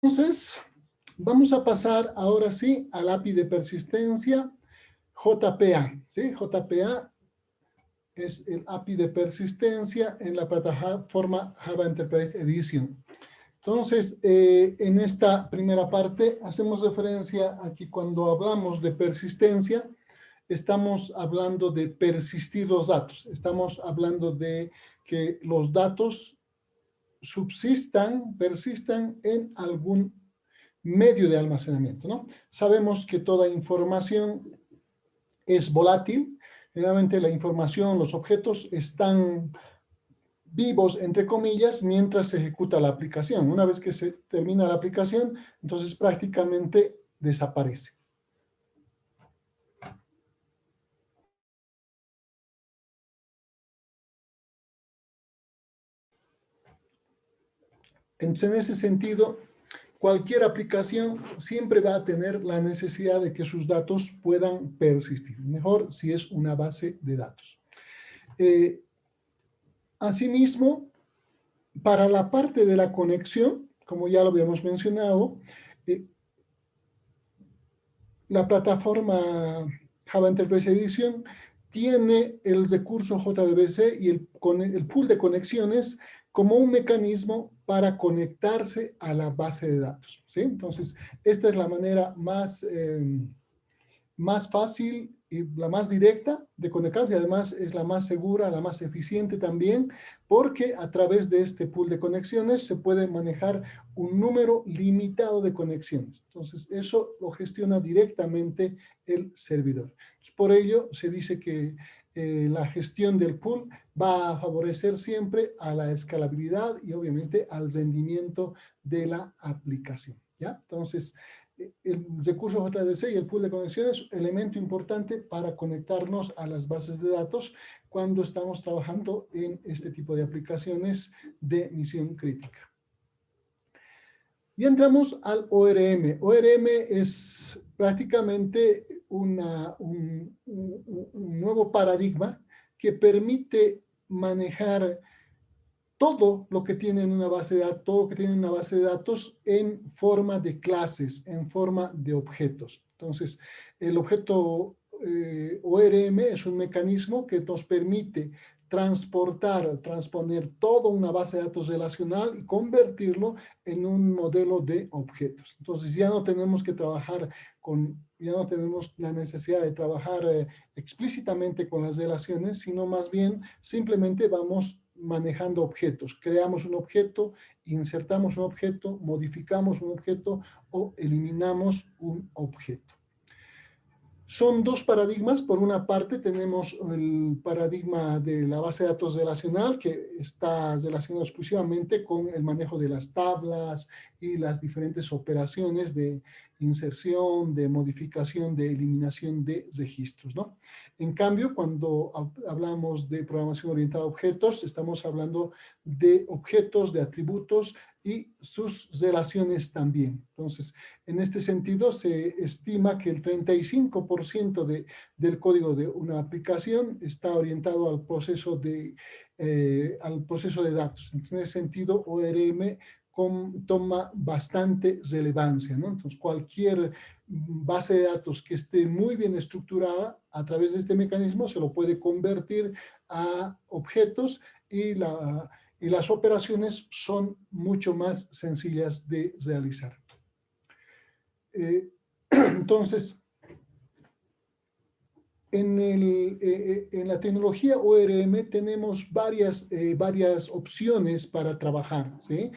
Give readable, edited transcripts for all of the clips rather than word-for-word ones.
Entonces, vamos a pasar ahora sí al API de persistencia JPA. ¿Sí? JPA es el API de persistencia en la plataforma Java Enterprise Edition. Entonces, en esta primera parte hacemos referencia a que cuando hablamos de persistencia, estamos hablando de persistir los datos. Estamos hablando de que los datos persistan en algún medio de almacenamiento, ¿no? Sabemos que toda información es volátil. Generalmente la información, los objetos están vivos, entre comillas, mientras se ejecuta la aplicación. Una vez que se termina la aplicación, entonces prácticamente desaparece. Entonces, en ese sentido, cualquier aplicación siempre va a tener la necesidad de que sus datos puedan persistir. Mejor si es una base de datos. Asimismo, para la parte de la conexión, como ya lo habíamos mencionado, la plataforma Java Enterprise Edition tiene el recurso JDBC y el pool de conexiones como un mecanismo para conectarse a la base de datos, ¿sí? Entonces, esta es la manera más fácil y la más directa de conectarse, y además es la más segura, la más eficiente también, porque a través de este pool de conexiones se puede manejar un número limitado de conexiones. Entonces, eso lo gestiona directamente el servidor. Entonces, por ello, se dice que la gestión del pool va a favorecer siempre a la escalabilidad y obviamente al rendimiento de la aplicación, ¿ya? Entonces, el recurso JDBC y el pool de conexiones, elemento importante para conectarnos a las bases de datos cuando estamos trabajando en este tipo de aplicaciones de misión crítica. Y entramos al ORM. ORM es prácticamente un nuevo paradigma que permite manejar todo lo que tiene en una base de datos, todo lo que tiene en una base de datos en forma de clases, en forma de objetos. Entonces, el objeto ORM es un mecanismo que nos permite transponer toda una base de datos relacional y convertirlo en un modelo de objetos. Entonces, ya no tenemos que trabajar ya no tenemos la necesidad de trabajar explícitamente con las relaciones, sino más bien simplemente vamos manejando objetos. Creamos un objeto, insertamos un objeto, modificamos un objeto o eliminamos un objeto. Son dos paradigmas. Por una parte tenemos el paradigma de la base de datos relacional, que está relacionado exclusivamente con el manejo de las tablas y las diferentes operaciones de inserción, de modificación, de eliminación de registros, ¿no? En cambio, cuando hablamos de programación orientada a objetos, estamos hablando de objetos, de atributos y sus relaciones también. Entonces, en este sentido, se estima que el 35% del código de una aplicación está orientado al proceso de datos. Entonces, en ese sentido, ORM toma bastante relevancia, ¿no? Entonces, cualquier base de datos que esté muy bien estructurada a través de este mecanismo se lo puede convertir a objetos y las operaciones son mucho más sencillas de realizar. Entonces, en la tecnología ORM tenemos varias opciones para trabajar, ¿sí?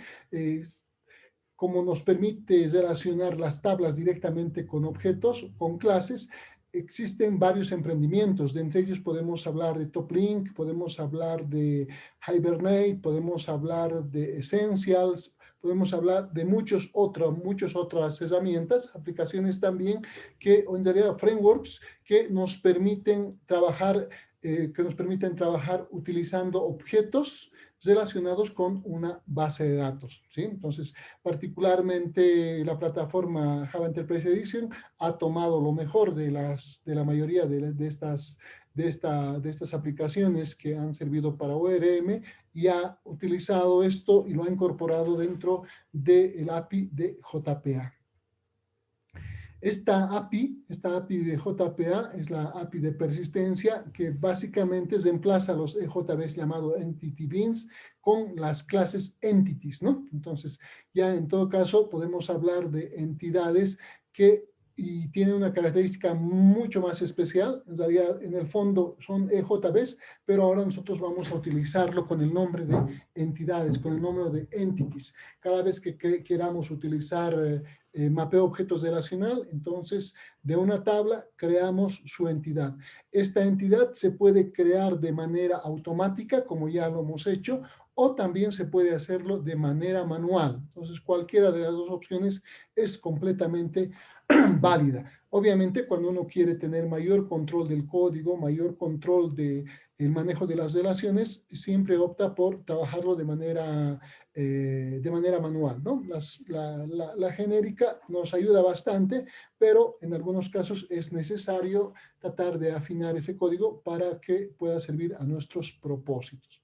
Como nos permite relacionar las tablas directamente con objetos, con clases, existen varios emprendimientos. De entre ellos podemos hablar de TopLink, podemos hablar de Hibernate, podemos hablar de Essentials, podemos hablar de muchas otras herramientas, aplicaciones también, que en realidad frameworks que nos permiten trabajar utilizando objetos relacionados con una base de datos, ¿sí? Entonces, particularmente la plataforma Java Enterprise Edition ha tomado lo mejor de la mayoría de estas de estas aplicaciones que han servido para ORM y ha utilizado esto y lo ha incorporado dentro del API de JPA. Esta API de JPA es la API de persistencia que básicamente reemplaza los EJBs llamado Entity Beans con las clases Entities, ¿no? Entonces, ya en todo caso podemos hablar de entidades que y tienen una característica mucho más especial. En realidad, en el fondo son EJBs, pero ahora nosotros vamos a utilizarlo con el nombre de entidades, con el nombre de entities. Cada vez que queramos utilizar mapeo objetos relacional, entonces de una tabla creamos su entidad. Esta entidad se puede crear de manera automática, como ya lo hemos hecho, o también se puede hacerlo de manera manual. Entonces, cualquiera de las dos opciones es completamente válida. Obviamente, cuando uno quiere tener mayor control del código, mayor control del manejo de las relaciones, siempre opta por trabajarlo de manera manual, ¿no? La genérica nos ayuda bastante, pero en algunos casos es necesario tratar de afinar ese código para que pueda servir a nuestros propósitos.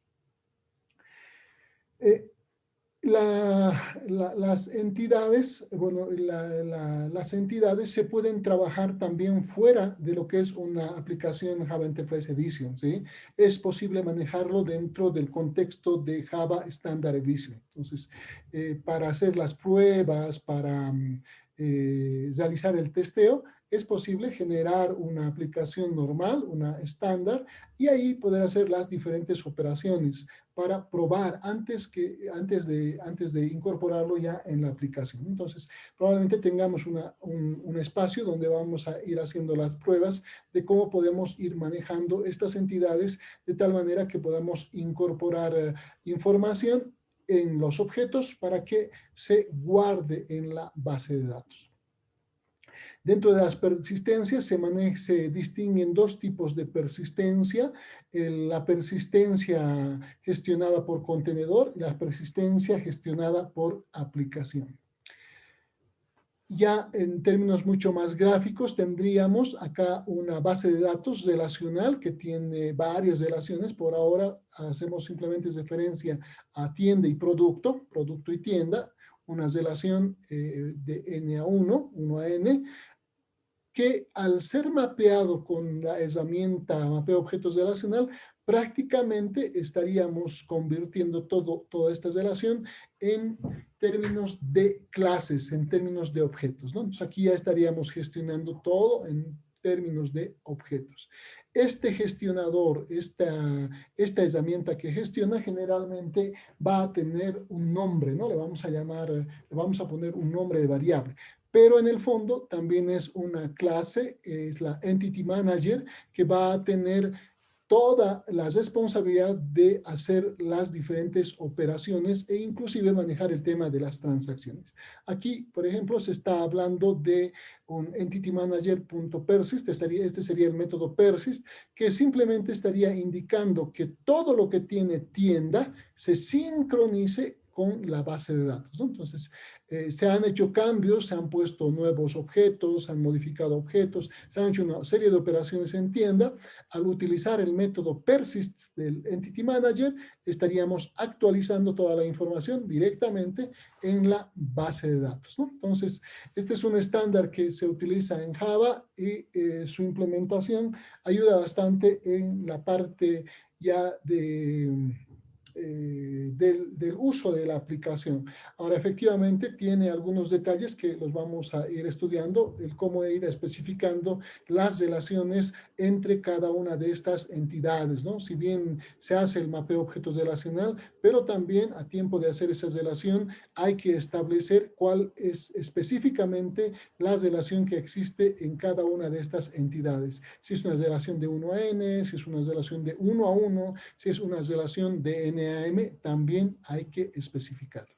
Las entidades, bueno, las entidades se pueden trabajar también fuera de lo que es una aplicación Java Enterprise Edition, ¿sí? Es posible manejarlo dentro del contexto de Java Standard Edition. Entonces, para hacer las pruebas, para realizar el testeo, es posible generar una aplicación normal, una estándar, y ahí poder hacer las diferentes operaciones para probar antes de incorporarlo ya en la aplicación. Entonces, probablemente tengamos un espacio donde vamos a ir haciendo las pruebas de cómo podemos ir manejando estas entidades de tal manera que podamos incorporar información en los objetos para que se guarde en la base de datos. Dentro de las persistencias se distinguen dos tipos de persistencia, la persistencia gestionada por contenedor y la persistencia gestionada por aplicación. Ya en términos mucho más gráficos tendríamos acá una base de datos relacional que tiene varias relaciones. Por ahora hacemos simplemente referencia a tienda y producto y tienda, una relación de N a 1 a N, que al ser mapeado con la herramienta mapeo objetos relacional, prácticamente estaríamos convirtiendo toda esta relación en términos de clases, en términos de objetos, ¿no? Entonces aquí ya estaríamos gestionando todo en términos de objetos. Este gestionador, esta herramienta que gestiona generalmente va a tener un nombre, ¿no? Le vamos a poner un nombre de variable. Pero en el fondo también es una clase, es la Entity Manager, que va a tener toda la responsabilidad de hacer las diferentes operaciones e inclusive manejar el tema de las transacciones. Aquí, por ejemplo, se está hablando de un entitymanager.persist, este sería el método persist, que simplemente estaría indicando que todo lo que tiene tienda se sincronice con la base de datos, ¿no? Entonces, se han hecho cambios, se han puesto nuevos objetos, se han modificado objetos, se han hecho una serie de operaciones en tienda. Al utilizar el método persist del Entity Manager, estaríamos actualizando toda la información directamente en la base de datos, ¿no? Entonces, este es un estándar que se utiliza en Java y su implementación ayuda bastante en la parte ya del uso de la aplicación. Ahora, efectivamente, tiene algunos detalles que los vamos a ir estudiando, el cómo ir especificando las relaciones entre cada una de estas entidades, ¿no? Si bien se hace el mapeo objetos relacional, pero también a tiempo de hacer esa relación hay que establecer cuál es específicamente la relación que existe en cada una de estas entidades. Si es una relación de 1 a n, si es una relación de 1 a 1, si es una relación de n a m, también hay que especificarlo.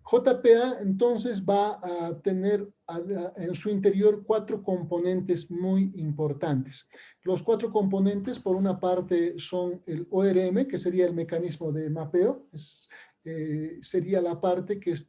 JPA entonces va a tener en su interior 4 componentes muy importantes. Los 4 componentes, por una parte, son el ORM, que sería el mecanismo de mapeo, sería la parte que es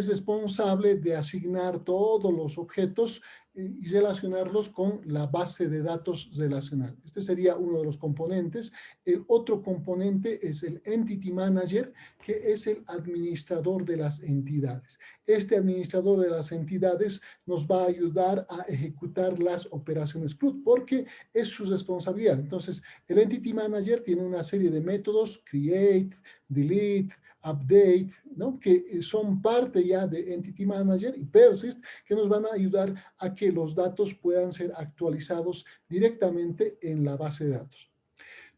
responsable de asignar todos los objetos y relacionarlos con la base de datos relacional. Este sería uno de los componentes. El otro componente es el Entity Manager, que es el administrador de las entidades. Este administrador de las entidades nos va a ayudar a ejecutar las operaciones CRUD, porque es su responsabilidad. Entonces, el Entity Manager tiene una serie de métodos, create, delete, update, ¿no? Que son parte ya de Entity Manager y Persist, que nos van a ayudar a que los datos puedan ser actualizados directamente en la base de datos.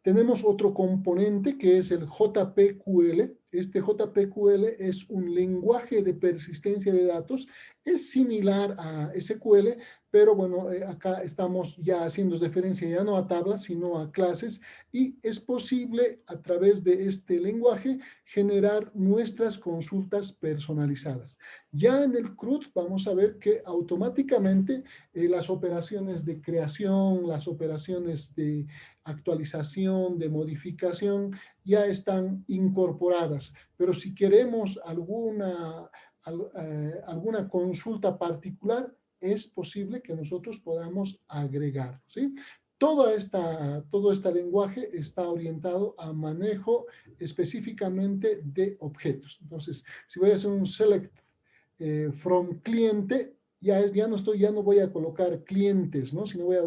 Tenemos otro componente que es el JPQL. Este JPQL es un lenguaje de persistencia de datos. Es similar a SQL, pero bueno, acá estamos ya haciendo referencia ya no a tablas, sino a clases, y es posible a través de este lenguaje generar nuestras consultas personalizadas. Ya en el CRUD vamos a ver que automáticamente las operaciones de creación, las operaciones de actualización, de modificación, ya están incorporadas. Pero si queremos alguna consulta particular, es posible que nosotros podamos agregar, ¿sí? Todo este lenguaje está orientado a manejo específicamente de objetos. Entonces, si voy a hacer un select from cliente, ya no voy a colocar clientes, ¿no? Sino voy a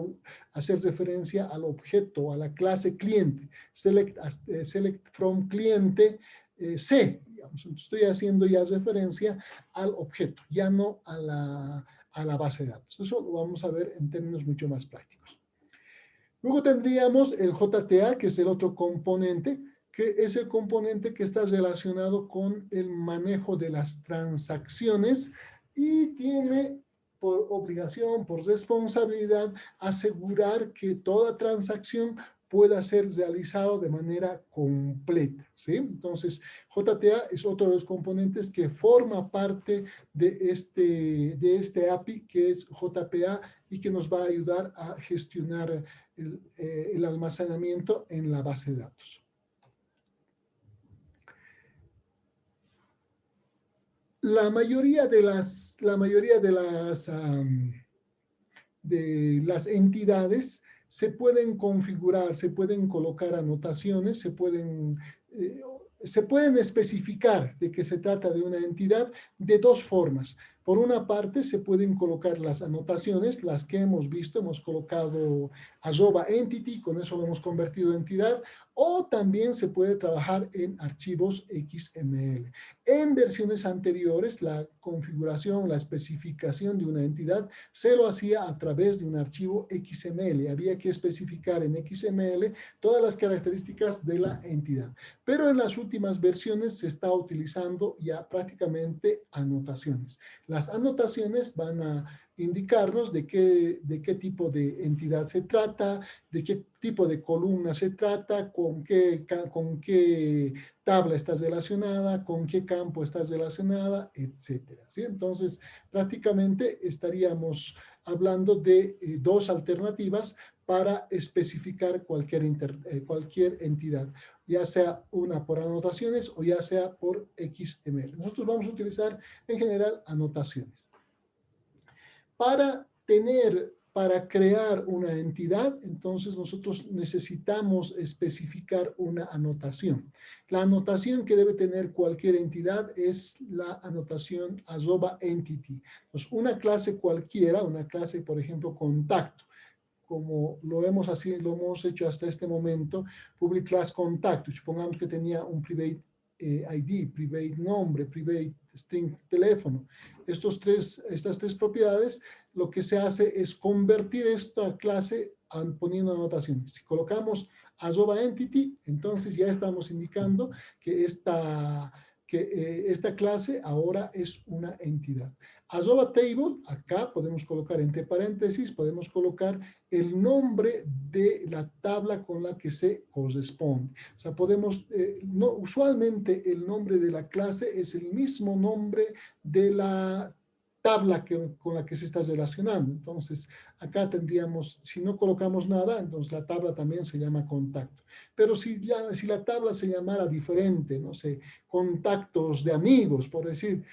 hacer referencia al objeto, a la clase cliente. Select from cliente C, digamos. Estoy haciendo ya referencia al objeto, ya no a la base de datos. Eso lo vamos a ver en términos mucho más prácticos. Luego tendríamos el JTA, que es el otro componente, que es el componente que está relacionado con el manejo de las transacciones y tiene por obligación, por responsabilidad, asegurar que toda transacción pueda ser realizada de manera completa, ¿sí? Entonces, JTA es otro de los componentes que forma parte de este API, que es JPA, y que nos va a ayudar a gestionar el almacenamiento en la base de datos. La mayoría de las entidades se pueden configurar, se pueden colocar anotaciones, se pueden especificar de que se trata de una entidad de dos formas. Por una parte, se pueden colocar las anotaciones, las que hemos visto, hemos colocado @entity, con eso lo hemos convertido en entidad, o también se puede trabajar en archivos XML. En versiones anteriores, la configuración, la especificación de una entidad se lo hacía a través de un archivo XML. Había que especificar en XML todas las características de la entidad. Pero en las últimas versiones se está utilizando ya prácticamente anotaciones. Las anotaciones van a indicarnos de qué tipo de entidad se trata, de qué tipo de columna se trata, con qué tabla está relacionada, con qué campo está relacionada, etcétera, ¿sí? Entonces, prácticamente estaríamos hablando de dos alternativas para especificar cualquier entidad, ya sea una por anotaciones o ya sea por XML. Nosotros vamos a utilizar en general anotaciones. Para crear una entidad, entonces nosotros necesitamos especificar una anotación. La anotación que debe tener cualquier entidad es la anotación @entity. Entonces, una clase cualquiera, una clase, por ejemplo, contacto, como lo hemos hecho hasta este momento, public class contacto. Supongamos que tenía un private ID, private nombre, private string teléfono. Estas tres propiedades, lo que se hace es convertir esta clase poniendo anotaciones. Si colocamos @entity, entonces ya estamos indicando que esta clase ahora es una entidad. @table, acá podemos colocar entre paréntesis, podemos colocar el nombre de la tabla con la que se corresponde. O sea, usualmente el nombre de la clase es el mismo nombre de la tabla con la que se está relacionando. Entonces, acá tendríamos, si no colocamos nada, entonces la tabla también se llama contacto. Pero si la tabla se llamara diferente, no sé, contactos de amigos, por decir,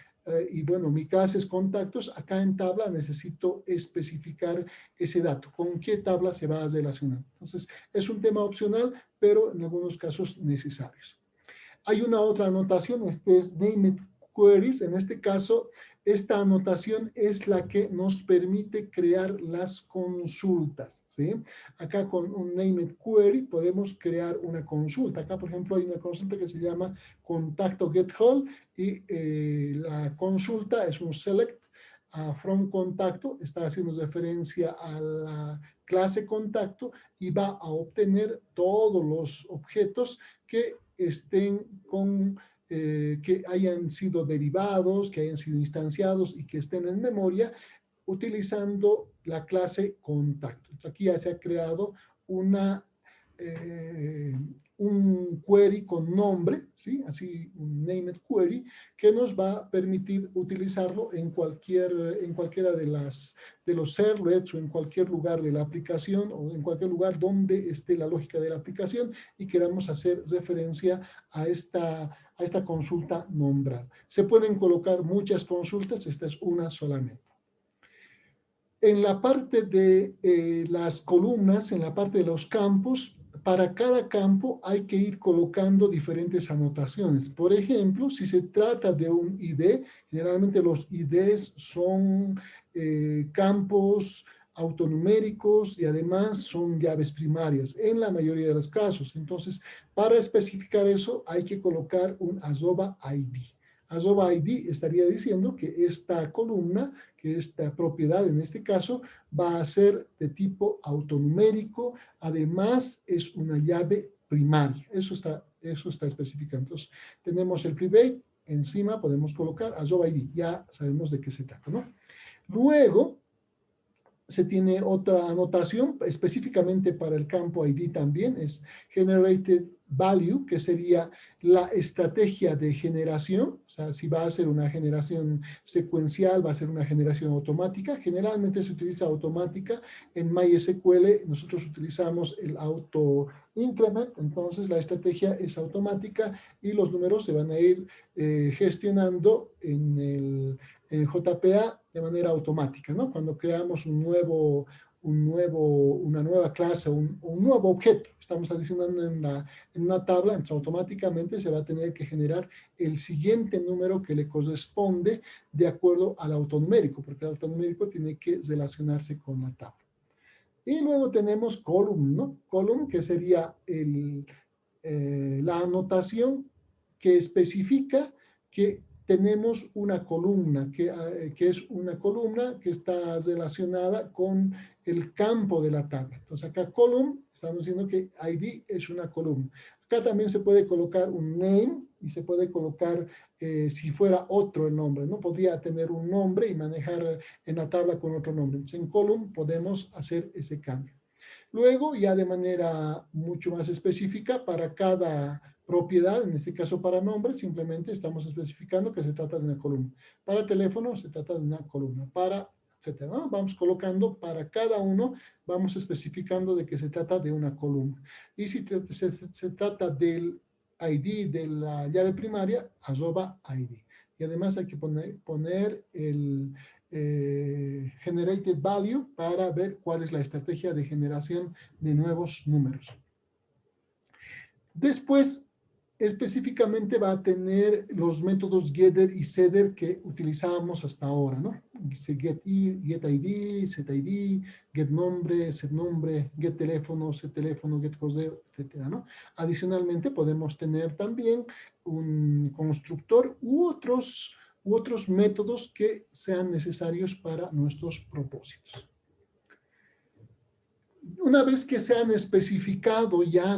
y bueno, mi clase es contactos, acá en tabla necesito especificar ese dato, con qué tabla se va a relacionar. Entonces, es un tema opcional, pero en algunos casos necesarios. Hay una otra anotación, este es named queries. En este caso, esta anotación es la que nos permite crear las consultas, ¿sí? Acá con un named query podemos crear una consulta. Acá, por ejemplo, hay una consulta que se llama contacto get hold y la consulta es un select from contacto, está haciendo referencia a la clase contacto y va a obtener todos los objetos que estén que hayan sido derivados, que hayan sido instanciados y que estén en memoria utilizando la clase contacto. Entonces, aquí ya se ha creado una, eh, un query con nombre, ¿sí? Así un named query, que nos va a permitir utilizarlo en cualquiera de los servlets o en cualquier lugar de la aplicación o en cualquier lugar donde esté la lógica de la aplicación y queramos hacer referencia a esta consulta nombrada. Se pueden colocar muchas consultas, esta es una solamente. En la parte de las columnas, en la parte de los campos, para cada campo hay que ir colocando diferentes anotaciones. Por ejemplo, si se trata de un ID, generalmente los IDs son campos autonuméricos y además son llaves primarias en la mayoría de los casos. Entonces, para especificar eso hay que colocar un @id. @id estaría diciendo que esta columna, que esta propiedad en este caso, va a ser de tipo autonumérico, además es una llave primaria. Eso está especificado. Entonces, tenemos el private, encima podemos colocar @id, ya sabemos de qué se trata, ¿no? Luego, se tiene otra anotación específicamente para el campo ID también, es generated value, que sería la estrategia de generación, o sea, si va a ser una generación secuencial, va a ser una generación automática. Generalmente se utiliza automática. En MySQL nosotros utilizamos el auto increment, entonces la estrategia es automática y los números se van a ir gestionando en el JPA de manera automática, ¿no? Cuando creamos una nueva clase, un nuevo objeto, estamos adicionando en una tabla, entonces automáticamente se va a tener que generar el siguiente número que le corresponde de acuerdo al autonumérico, porque el autonumérico tiene que relacionarse con la tabla. Y luego tenemos column, ¿no? Column, que sería la anotación que especifica que tenemos una columna, que es una columna que está relacionada con el campo de la tabla. Entonces acá column, estamos diciendo que ID es una columna. Acá también se puede colocar un name y se puede colocar si fuera otro el nombre, ¿no? Podría tener un nombre y manejar en la tabla con otro nombre. Entonces en column podemos hacer ese cambio. Luego, ya de manera mucho más específica, para cada propiedad, en este caso para nombre, simplemente estamos especificando que se trata de una columna. Para teléfono se trata de una columna. Para, etcétera, ¿no? Vamos colocando para cada uno, vamos especificando de que se trata de una columna. Y si se trata del ID de la llave primaria, @ID. Y además hay que poner el generated value para ver cuál es la estrategia de generación de nuevos números. Después, específicamente va a tener los métodos getter y setter que utilizábamos hasta ahora, ¿no? Get ID, set ID, get nombre, set nombre, get teléfono, get correo, etcétera, ¿no? Adicionalmente, podemos tener también un constructor u otros métodos que sean necesarios para nuestros propósitos. Una vez que se han especificado ya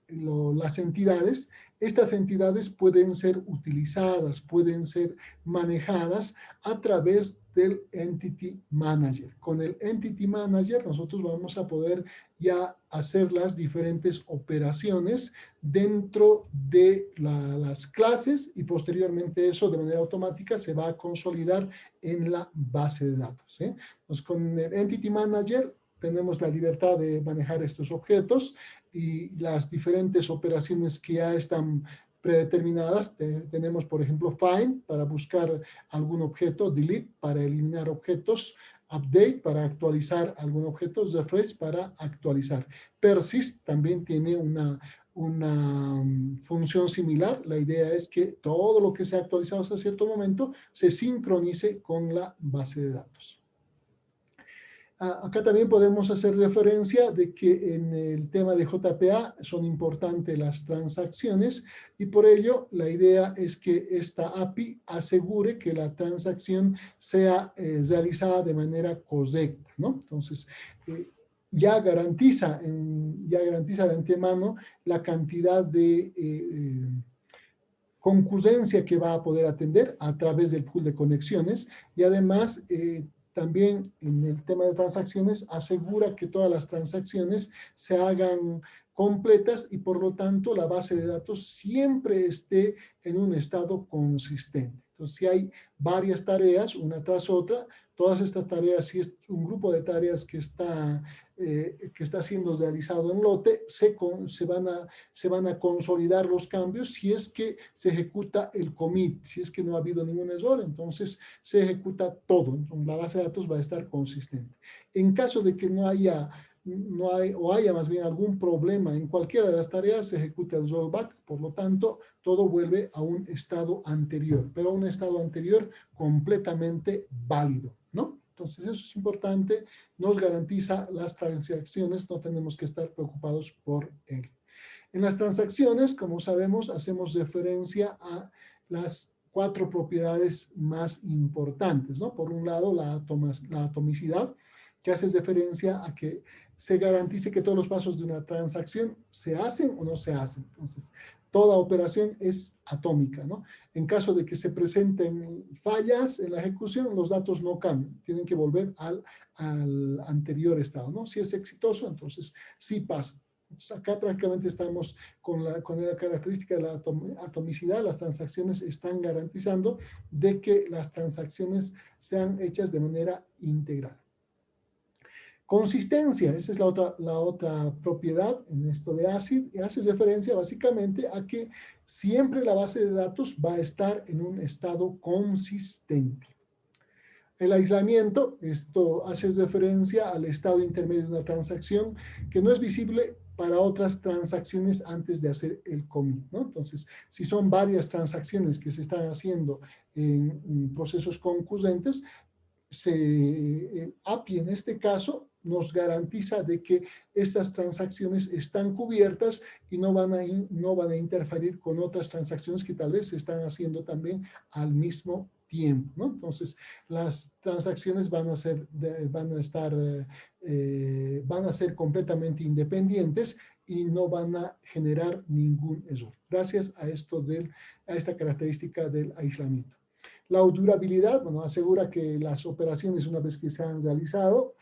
las entidades, estas entidades pueden ser utilizadas, pueden ser manejadas a través del Entity Manager. Con el Entity Manager nosotros vamos a poder ya hacer las diferentes operaciones dentro de las clases y posteriormente eso de manera automática se va a consolidar en la base de datos, ¿sí? Entonces con el Entity Manager tenemos la libertad de manejar estos objetos y las diferentes operaciones que ya están predeterminadas. Tenemos, por ejemplo, find para buscar algún objeto, delete para eliminar objetos, update para actualizar algún objeto, refresh para actualizar. Persist también tiene una función similar. La idea es que todo lo que se ha actualizado hasta cierto momento se sincronice con la base de datos. Acá también podemos hacer referencia de que en el tema de JPA son importantes las transacciones y por ello la idea es que esta API asegure que la transacción sea realizada de manera correcta, ¿no? Entonces, ya garantiza de antemano la cantidad de concurrencia que va a poder atender a través del pool de conexiones y además también en el tema de transacciones asegura que todas las transacciones se hagan completas y por lo tanto la base de datos siempre esté en un estado consistente. Entonces, si hay varias tareas, una tras otra, todas estas tareas, si es un grupo de tareas que está siendo realizado en lote, se van a consolidar los cambios si es que se ejecuta el commit, si es que no ha habido ningún error, entonces se ejecuta todo, entonces la base de datos va a estar consistente. En caso de que no haya más bien algún problema en cualquiera de las tareas, se ejecuta el rollback, por lo tanto, todo vuelve a un estado anterior, pero a un estado anterior completamente válido, ¿no? Entonces, eso es importante, nos garantiza las transacciones, no tenemos que estar preocupados por él. En las transacciones, como sabemos, hacemos referencia a las 4 propiedades más importantes, ¿no? Por un lado, la atomicidad, que hace referencia a que se garantice que todos los pasos de una transacción se hacen o no se hacen. Entonces, toda operación es atómica, ¿no? En caso de que se presenten fallas en la ejecución, los datos no cambian, tienen que volver al anterior estado, ¿no? Si es exitoso, entonces sí pasa. Entonces, acá prácticamente estamos con la característica de la atomicidad, las transacciones están garantizando de que las transacciones sean hechas de manera integral. Consistencia, esa es la otra propiedad en esto de ACID, y hace referencia básicamente a que siempre la base de datos va a estar en un estado consistente. El aislamiento, esto hace referencia al estado intermedio de una transacción que no es visible para otras transacciones antes de hacer el commit, ¿no? Entonces, si son varias transacciones que se están haciendo en procesos concurrentes, API en este caso nos garantiza de que estas transacciones están cubiertas y no van a interferir con otras transacciones que tal vez se están haciendo también al mismo tiempo, ¿no? Entonces, las transacciones van a ser completamente independientes y no van a generar ningún error, gracias a esta característica del aislamiento. La durabilidad, bueno, asegura que las operaciones, una vez que se han realizado,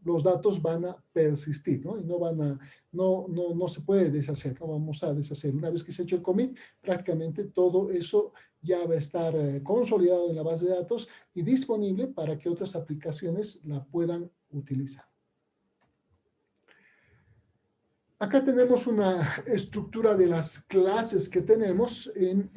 los datos van a persistir, ¿no? Y no se puede deshacer, no vamos a deshacer. Una vez que se ha hecho el commit, prácticamente todo eso ya va a estar consolidado en la base de datos y disponible para que otras aplicaciones la puedan utilizar. Acá tenemos una estructura de las clases que tenemos en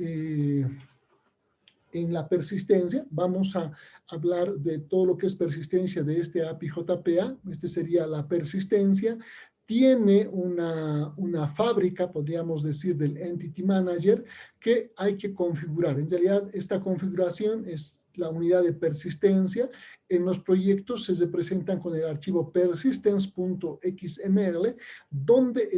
la persistencia. Vamos a hablar de todo lo que es persistencia de este API JPA. Este sería la persistencia. Tiene una fábrica, podríamos decir, del Entity Manager que hay que configurar. En realidad, esta configuración es la unidad de persistencia. En los proyectos se representan con el archivo persistence.xml, donde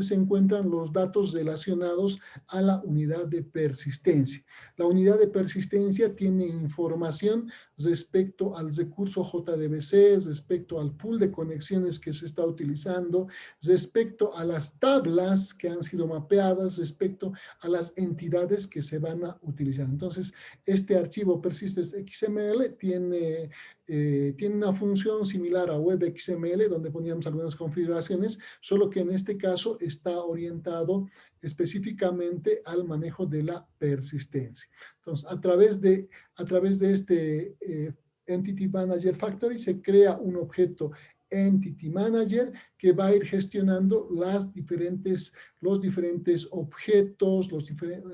se encuentran los datos relacionados a la unidad de persistencia. La unidad de persistencia tiene información respecto al recurso JDBC, respecto al pool de conexiones que se está utilizando, respecto a las tablas que han sido mapeadas, respecto a las entidades que se van a utilizar. Entonces, este archivo persistence.xml tiene una función similar a web.xml, donde poníamos algunas configuraciones, solo que en este caso está orientado específicamente al manejo de la persistencia. Entonces, a través de este Entity Manager Factory se crea un objeto Entity Manager, que va a ir gestionando los diferentes objetos,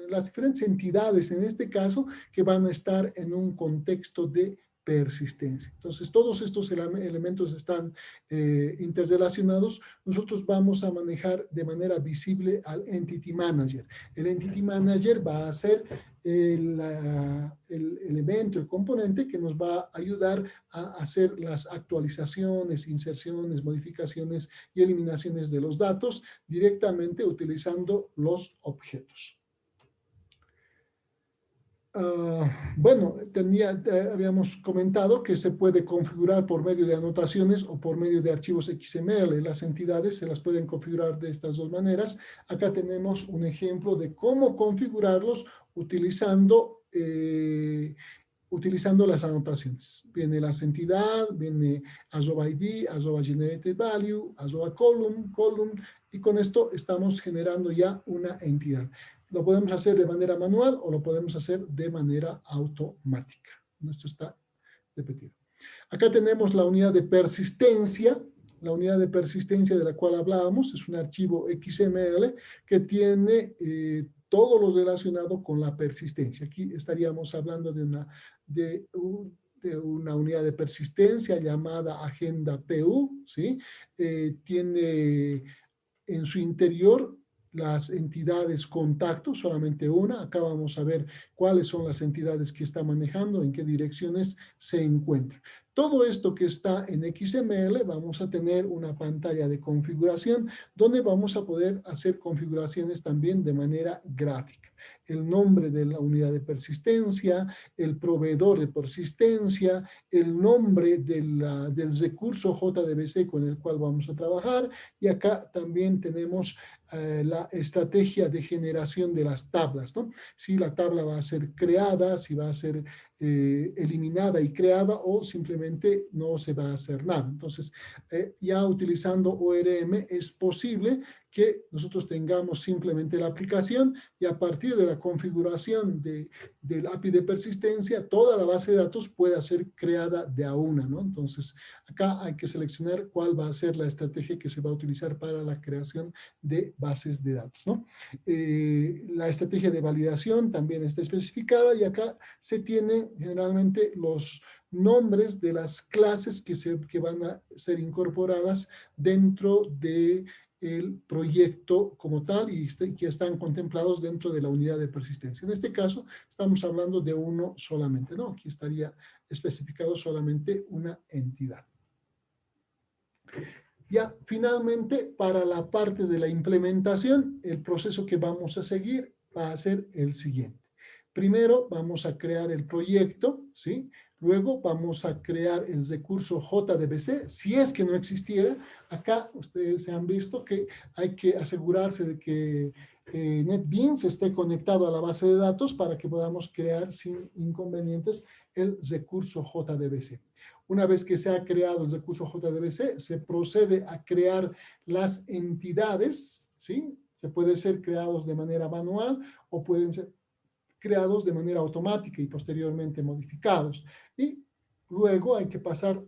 las diferentes entidades, en este caso, que van a estar en un contexto de persistencia. Entonces, todos estos elementos están interrelacionados. Nosotros vamos a manejar de manera visible al Entity Manager. El Entity Manager va a ser el elemento, el componente que nos va a ayudar a hacer las actualizaciones, inserciones, modificaciones y eliminaciones de los datos directamente utilizando los objetos. Bueno, habíamos comentado que se puede configurar por medio de anotaciones o por medio de archivos XML. Las entidades se las pueden configurar de estas dos maneras. Acá tenemos un ejemplo de cómo configurarlos utilizando las anotaciones. Viene la entidad, viene @id, @generated_value, @column, y con esto estamos generando ya una entidad. Lo podemos hacer de manera manual o lo podemos hacer de manera automática. Esto está repetido. Acá tenemos la unidad de persistencia. La unidad de persistencia de la cual hablábamos es un archivo XML que tiene todo lo relacionado con la persistencia. Aquí estaríamos hablando de una unidad de persistencia llamada agenda PU, ¿sí? Tiene en su interior las entidades contacto, solamente una. Acá vamos a ver cuáles son las entidades que está manejando, en qué direcciones se encuentran. Todo esto que está en XML, vamos a tener una pantalla de configuración donde vamos a poder hacer configuraciones también de manera gráfica. El nombre de la unidad de persistencia, el proveedor de persistencia, el nombre del recurso JDBC con el cual vamos a trabajar, y acá también tenemos la estrategia de generación de las tablas, ¿no? Si la tabla va a ser creada, si va a ser eliminada y creada, o simplemente no se va a hacer nada. Entonces, ya utilizando ORM es posible que nosotros tengamos simplemente la aplicación y a partir de la configuración del API de persistencia, toda la base de datos pueda ser creada de a una, ¿no? Entonces, acá hay que seleccionar cuál va a ser la estrategia que se va a utilizar para la creación de bases de datos, ¿no? La estrategia de validación también está especificada y acá se tienen generalmente los nombres de las clases que van a ser incorporadas dentro de el proyecto como tal y que están contemplados dentro de la unidad de persistencia. En este caso, estamos hablando de uno solamente, ¿no? Aquí estaría especificado solamente una entidad. Ya, finalmente, para la parte de la implementación, el proceso que vamos a seguir va a ser el siguiente. Primero, vamos a crear el proyecto, ¿sí? Luego vamos a crear el recurso JDBC, si es que no existiera. Acá ustedes se han visto que hay que asegurarse de que NetBeans esté conectado a la base de datos para que podamos crear sin inconvenientes el recurso JDBC. Una vez que se ha creado el recurso JDBC, se procede a crear las entidades, ¿sí? Se puede ser creados de manera manual o pueden ser creados de manera automática y posteriormente modificados. Y luego hay que pasar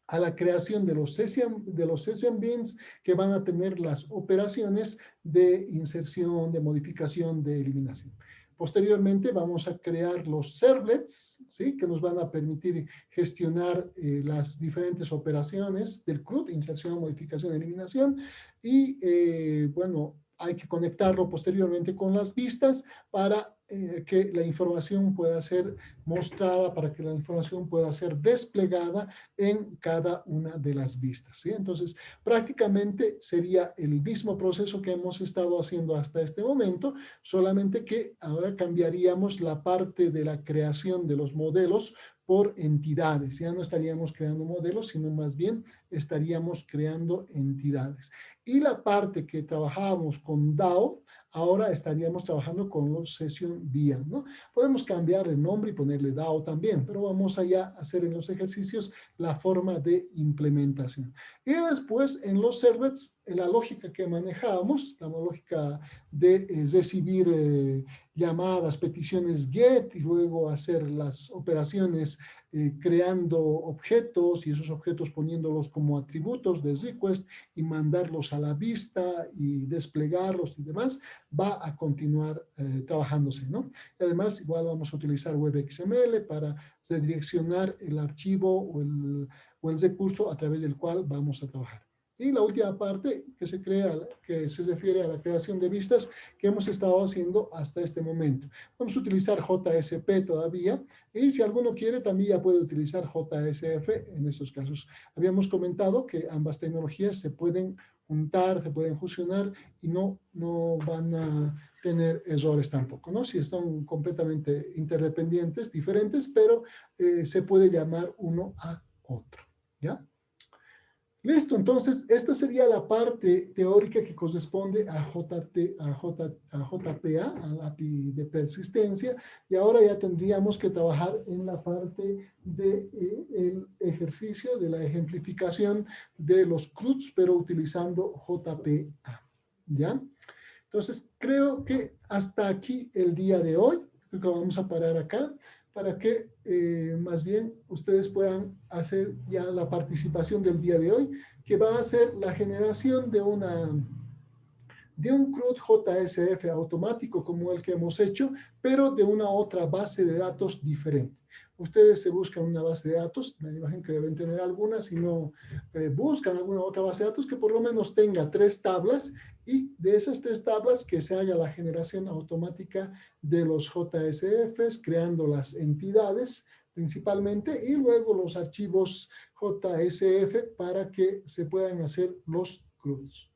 a la creación de los session beans que van a tener las operaciones de inserción, de modificación, de eliminación. Posteriormente vamos a crear los servlets, ¿sí? Que nos van a permitir gestionar las diferentes operaciones del CRUD, inserción, modificación, eliminación. Y bueno, hay que conectarlo posteriormente con las vistas para que la información pueda ser mostrada, para que la información pueda ser desplegada en cada una de las vistas, ¿sí? Entonces, prácticamente sería el mismo proceso que hemos estado haciendo hasta este momento, solamente que ahora cambiaríamos la parte de la creación de los modelos por entidades. Ya no estaríamos creando modelos, sino más bien estaríamos creando entidades. Y la parte que trabajábamos con DAO, ahora estaríamos trabajando con los Session VM, ¿no? Podemos cambiar el nombre y ponerle DAO también, pero vamos allá a hacer en los ejercicios la forma de implementación. Y después en los servlets, la lógica que manejábamos, la lógica de recibir llamadas, peticiones GET y luego hacer las operaciones creando objetos y esos objetos poniéndolos como atributos de request y mandarlos a la vista y desplegarlos y demás, va a continuar trabajándose, ¿no? Además, igual vamos a utilizar WebXML para redireccionar el archivo o el recurso a través del cual vamos a trabajar. Y la última parte que se refiere a la creación de vistas que hemos estado haciendo hasta este momento. Vamos a utilizar JSP todavía y si alguno quiere también ya puede utilizar JSF en estos casos. Habíamos comentado que ambas tecnologías se pueden juntar, se pueden fusionar y no van a tener errores tampoco, ¿no? Si están completamente interdependientes, diferentes, pero se puede llamar uno a otro, ¿ya? Listo, entonces esta sería la parte teórica que corresponde a JPA, al API de persistencia, y ahora ya tendríamos que trabajar en la parte del ejercicio, de la ejemplificación de los CRUDs, pero utilizando JPA, ¿ya? Entonces creo que hasta aquí el día de hoy, creo que vamos a parar acá, para que más bien ustedes puedan hacer ya la participación del día de hoy, que va a ser la generación de un CRUD JSF automático como el que hemos hecho, pero de una otra base de datos diferente. Ustedes se buscan una base de datos, me imagino que deben tener algunas, si no buscan alguna otra base de datos que por lo menos tenga 3 tablas y de esas 3 tablas que se haga la generación automática de los JSFs, creando las entidades principalmente y luego los archivos JSF para que se puedan hacer los CRUDs.